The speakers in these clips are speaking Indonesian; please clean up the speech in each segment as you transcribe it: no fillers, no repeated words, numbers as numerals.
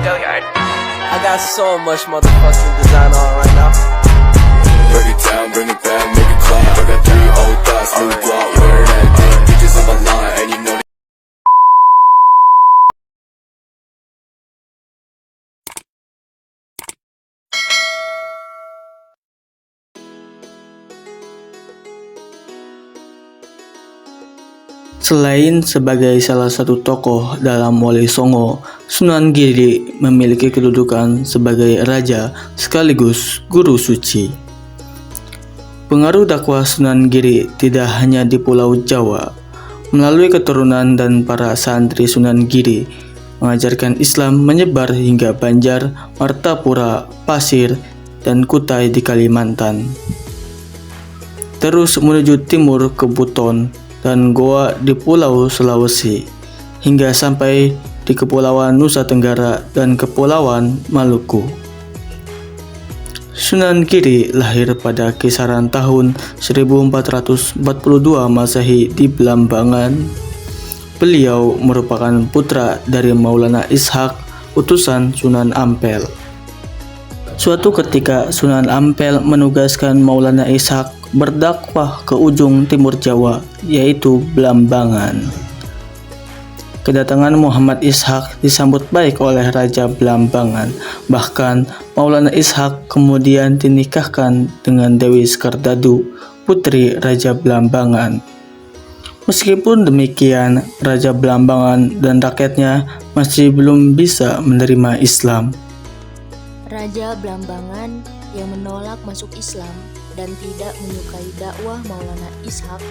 I got so much motherfucking design on right now. Break it down, bring it back, make it clap. I got 3 old thoughts, new guap, wear that thing. Bitches on my line, and you know Selain sebagai salah satu tokoh dalam Wali Songo, Sunan Giri memiliki kedudukan sebagai raja sekaligus guru suci. Pengaruh dakwah Sunan Giri tidak hanya di Pulau Jawa. Melalui keturunan dan para santri Sunan Giri mengajarkan Islam menyebar hingga Banjar, Martapura, Pasir, dan Kutai di Kalimantan. Terus menuju timur ke Buton dan Goa di Pulau Sulawesi, hingga sampai di Kepulauan Nusa Tenggara dan Kepulauan Maluku. Sunan Giri lahir pada kisaran tahun 1442 Masehi di Blambangan. Beliau merupakan putra dari Maulana Ishaq, utusan Sunan Ampel. Suatu ketika Sunan Ampel menugaskan Maulana Ishaq berdakwah ke ujung timur Jawa, yaitu Blambangan. Kedatangan Muhammad Ishaq disambut baik oleh Raja Blambangan. Bahkan Maulana Ishaq kemudian dinikahkan dengan Dewi Skardadu, putri Raja Blambangan. Meskipun demikian, Raja Blambangan dan rakyatnya masih belum bisa menerima Islam. Raja Blambangan yang menolak masuk Islam dan tidak menyukai dakwah Maulana Ishaq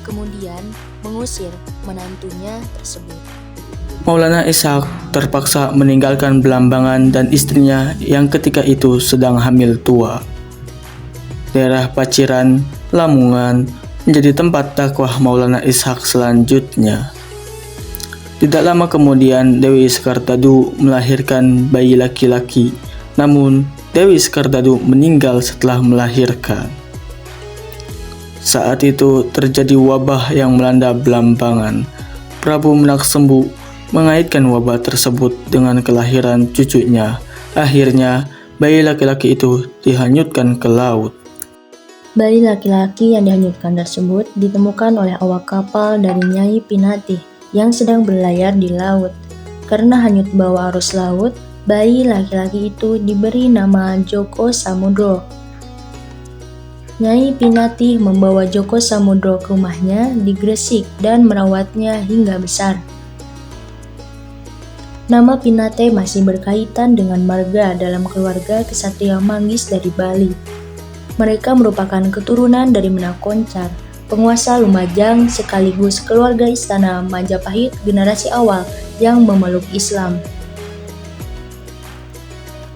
kemudian mengusir menantunya tersebut. Maulana Ishaq terpaksa meninggalkan Blambangan dan istrinya yang ketika itu sedang hamil tua. Daerah Paciran, Lamongan menjadi tempat dakwah Maulana Ishaq selanjutnya. Tidak lama kemudian Dewi Skardadu melahirkan bayi laki-laki. Namun, Dewi Skardadu meninggal setelah melahirkan. Saat itu terjadi wabah yang melanda Blambangan. Prabu Menaksembu mengaitkan wabah tersebut dengan kelahiran cucunya. Akhirnya, bayi laki-laki itu dihanyutkan ke laut. Bayi laki-laki yang dihanyutkan tersebut ditemukan oleh awak kapal dari Nyai Pinatih yang sedang berlayar di laut. Karena hanyut bawah arus laut, bayi laki-laki itu diberi nama Joko Samudro. Nyai Pinatih membawa Joko Samudro ke rumahnya di Gresik dan merawatnya hingga besar. Nama Pinate masih berkaitan dengan marga dalam keluarga kesatria Manggis dari Bali. Mereka merupakan keturunan dari Menakoncar, penguasa Lumajang sekaligus keluarga istana Majapahit generasi awal yang memeluk Islam.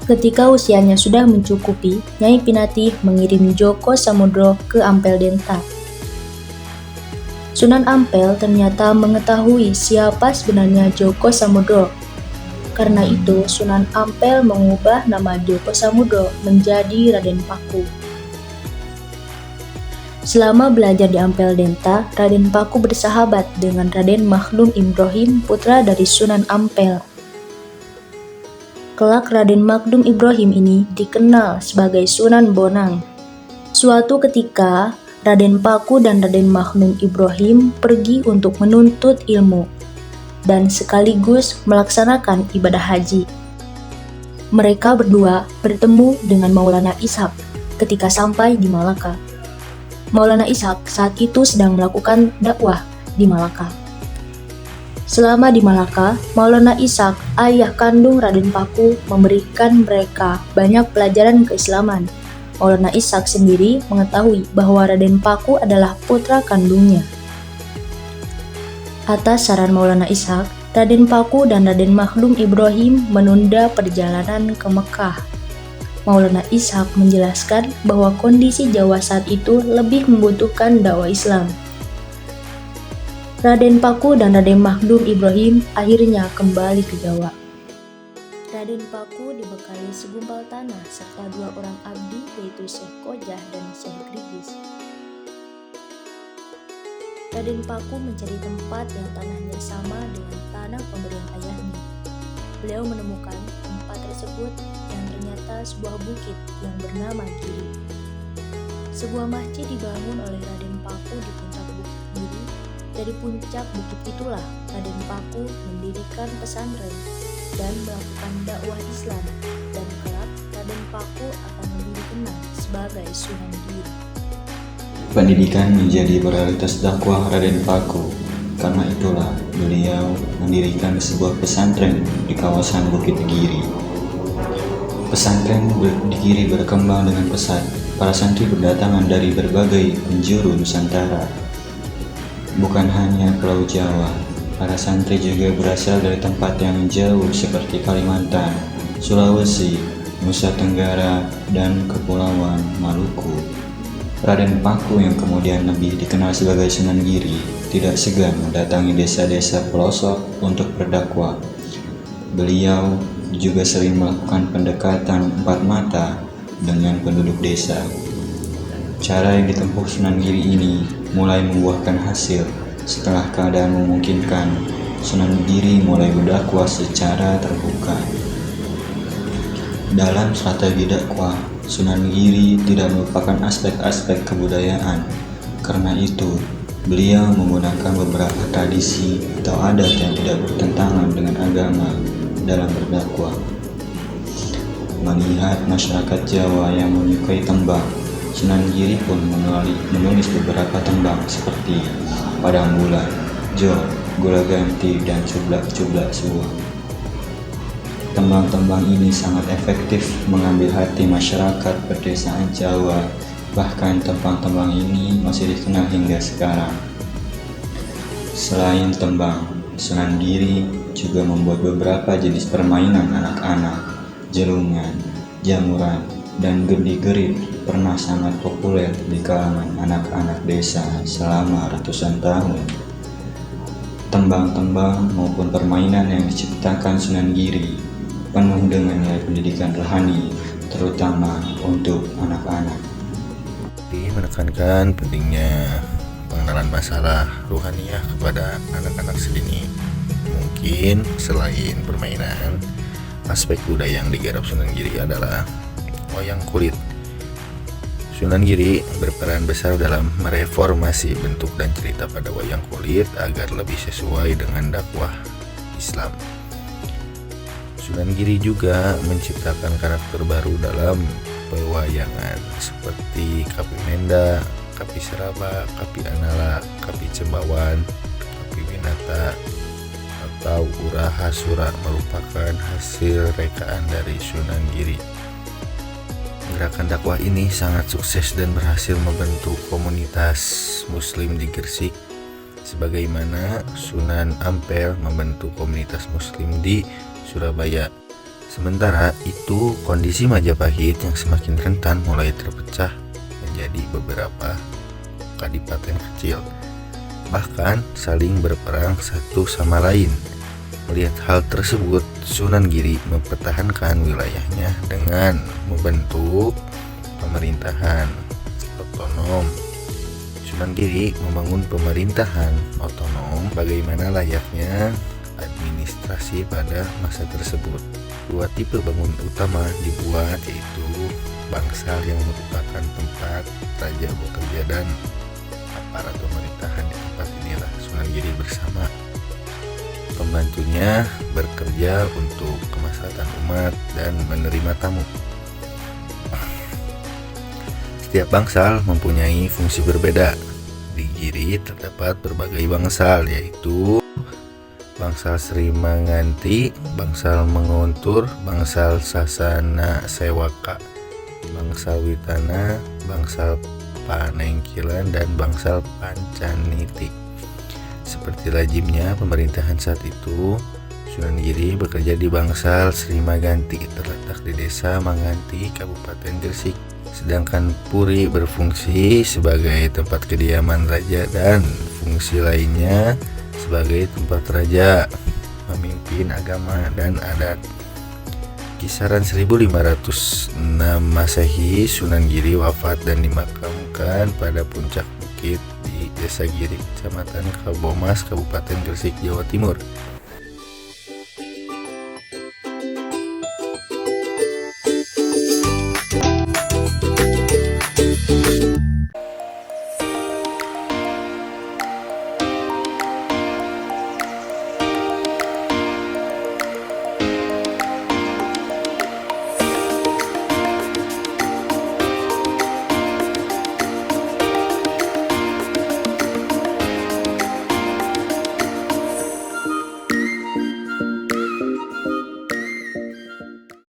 Ketika usianya sudah mencukupi, Nyai Pinatih mengirim Joko Samudro ke Ampel Denta. Sunan Ampel ternyata mengetahui siapa sebenarnya Joko Samudro. Karena itu, Sunan Ampel mengubah nama Joko Samudro menjadi Raden Paku. Selama belajar di Ampel Denta, Raden Paku bersahabat dengan Raden Makhdum Ibrahim, putra dari Sunan Ampel. Kelak Raden Makhdum Ibrahim ini dikenal sebagai Sunan Bonang. Suatu ketika, Raden Paku dan Raden Makhdum Ibrahim pergi untuk menuntut ilmu dan sekaligus melaksanakan ibadah haji. Mereka berdua bertemu dengan Maulana Ishaq ketika sampai di Malaka. Maulana Ishaq saat itu sedang melakukan dakwah di Malaka. Selama di Malaka, Maulana Ishaq, ayah kandung Raden Paku, memberikan mereka banyak pelajaran keislaman. Maulana Ishaq sendiri mengetahui bahwa Raden Paku adalah putra kandungnya. Atas saran Maulana Ishaq, Raden Paku dan Raden Makhdum Ibrahim menunda perjalanan ke Mekah. Maulana Ishaq menjelaskan bahwa kondisi Jawa saat itu lebih membutuhkan dakwah Islam. Raden Paku dan Raden Makhdum Ibrahim akhirnya kembali ke Jawa. Raden Paku dibekali segumpal tanah serta 2 orang abdi, yaitu Syekh Kojah dan Syekh Grigis. Raden Paku mencari tempat yang tanahnya sama dengan tanah pemberian ayahnya. Beliau menemukan tempat tersebut yang ternyata sebuah bukit yang bernama Giri. Sebuah masjid dibangun oleh Raden Paku di puncak Bukit Giri. Dari puncak bukit itulah Raden Paku mendirikan pesantren dan melakukan dakwah Islam, dan kelak Raden Paku akan lebih dikenal sebagai Sunan Giri. Pendidikan menjadi prioritas dakwah Raden Paku. Karena itulah beliau mendirikan sebuah pesantren di kawasan Bukit Giri. Pesantren di Giri berkembang dengan pesat. Para santri berdatangan dari berbagai penjuru Nusantara. Bukan hanya Pulau Jawa, para santri juga berasal dari tempat yang jauh seperti Kalimantan, Sulawesi, Nusa Tenggara, dan Kepulauan Maluku. Raden Paku yang kemudian lebih dikenal sebagai Sunan Giri tidak segan mendatangi desa-desa pelosok untuk berdakwah. Beliau juga sering melakukan pendekatan empat mata dengan penduduk desa. Cara yang ditempuh Sunan Giri ini mulai membuahkan hasil. Setelah keadaan memungkinkan, Sunan Giri mulai berdakwah secara terbuka. Dalam strategi dakwah, Sunan Giri tidak melupakan aspek-aspek kebudayaan. Karena itu, beliau menggunakan beberapa tradisi atau adat yang tidak bertentangan dengan agama dalam berdakwah. Melihat masyarakat Jawa yang menyukai tembang, Sunan Giri pun menulis beberapa tembang seperti Padang Bulan, Jo, Gula Ganti, dan Cublak-Cublak Suwa. Tembang-tembang ini sangat efektif mengambil hati masyarakat pedesaan Jawa. Bahkan tembang-tembang ini masih dikenal hingga sekarang. Selain tembang, Sunan Giri juga membuat beberapa jenis permainan anak-anak. Jelungan, jamuran, dan gendi-gerit pernah sangat populer di kalangan anak-anak desa selama ratusan tahun. Tembang-tembang maupun permainan yang diciptakan Sunan Giri penuh dengan nilai pendidikan rohani, terutama untuk anak-anak. Menekankan pentingnya pengenalan masalah ruhaniyah kepada anak-anak sedini. Mungkin selain permainan, aspek budaya yang digarap Sunan Giri adalah wayang kulit. Sunan Giri berperan besar dalam mereformasi bentuk dan cerita pada wayang kulit agar lebih sesuai dengan dakwah Islam. Sunan Giri juga menciptakan karakter baru dalam pewayangan seperti Kapi Menda, Kapi Seraba, Kapi Anala, Kapi Cembawan, Kapi Winata, atau Uraha Sura merupakan hasil rekaan dari Sunan Giri. Gerakan dakwah ini sangat sukses dan berhasil membentuk komunitas muslim di Gresik, sebagaimana Sunan Ampel membentuk komunitas muslim di Surabaya. Sementara itu, kondisi Majapahit yang semakin rentan mulai terpecah menjadi beberapa kadipaten kecil, bahkan saling berperang satu sama lain. Melihat hal tersebut, Sunan Giri mempertahankan wilayahnya dengan membentuk pemerintahan otonom. Sunan Giri membangun pemerintahan otonom bagaimana layaknya administrasi pada masa tersebut. Dua tipe bangunan utama dibuat, yaitu bangsal yang merupakan tempat raja bekerja dan aparat pemerintahan. Di tempat inilah Sunan Giri bersama pembantunya bekerja untuk kemaslahatan umat dan menerima tamu. Setiap bangsal mempunyai fungsi berbeda. Di Giri terdapat berbagai bangsal, yaitu bangsal Sri Manganti, bangsal Menguntur, bangsal Sasana Sewaka, bangsal Witana, bangsal Panengkilan, dan bangsal Pancaniti. Seperti lazimnya pemerintahan saat itu, Sunan Giri bekerja di bangsal Sri Maganti, terletak di desa Manganti, Kabupaten Gresik. Sedangkan Puri berfungsi sebagai tempat kediaman raja dan fungsi lainnya sebagai tempat raja memimpin agama dan adat. Kisaran 1506 Masehi, Sunan Giri wafat dan dimakamkan pada puncak bukit di Desa Giri, Kecamatan Kabomas, Kabupaten Gresik, Jawa Timur.